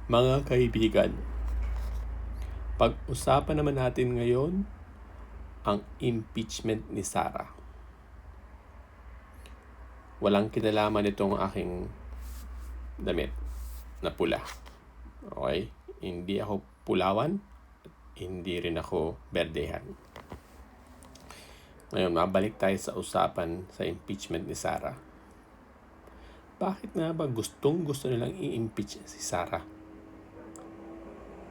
Mga kaibigan, pag-usapan naman natin ngayon ang impeachment ni Sara. Walang kinalaman itong aking damit na pula. Okay? Hindi ako pulawan, hindi rin ako berdehan. Ngayon, mabalik tayo sa usapan sa impeachment ni Sara. Bakit nga ba gusto nilang i-impeach si Sara?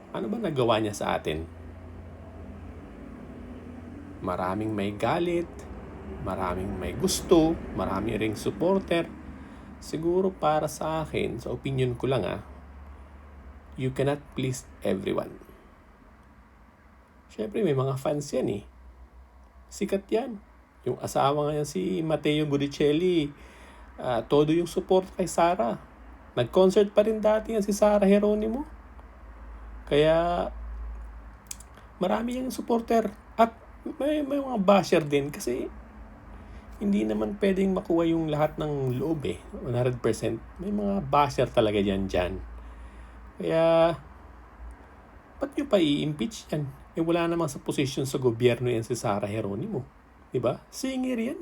Ano ba nagawa niya sa atin? Maraming may galit, maraming may gusto, maraming ring supporter. Siguro para sa akin, sa opinion ko lang you cannot please everyone. Siyempre may mga fans yan Sikat yan. Yung asawa nga yan si Matteo Gudicelli, todo yung support kay Sara. Nag-concert pa rin dati yan si Sara Geronimo. Kaya marami yung supporter at may mga basher din kasi hindi naman pwedeng makuha yung lahat ng loob 100%. May mga basher talaga dyan. Kaya ba't nyo pa i-impeach yan? Wala namang sa posisyon sa gobyerno yan si Sara Geronimo. Diba? Singer yan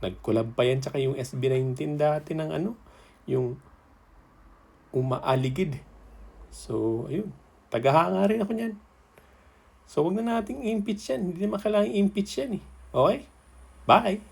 nag-collab pa yan tsaka yung SB19 dati ng yung umaaligid. So, ayun. Tagahanga rin ako niyan. So, wag na nating i-impeach yan. Hindi naman kailangan i-impeach yan Okay? Bye!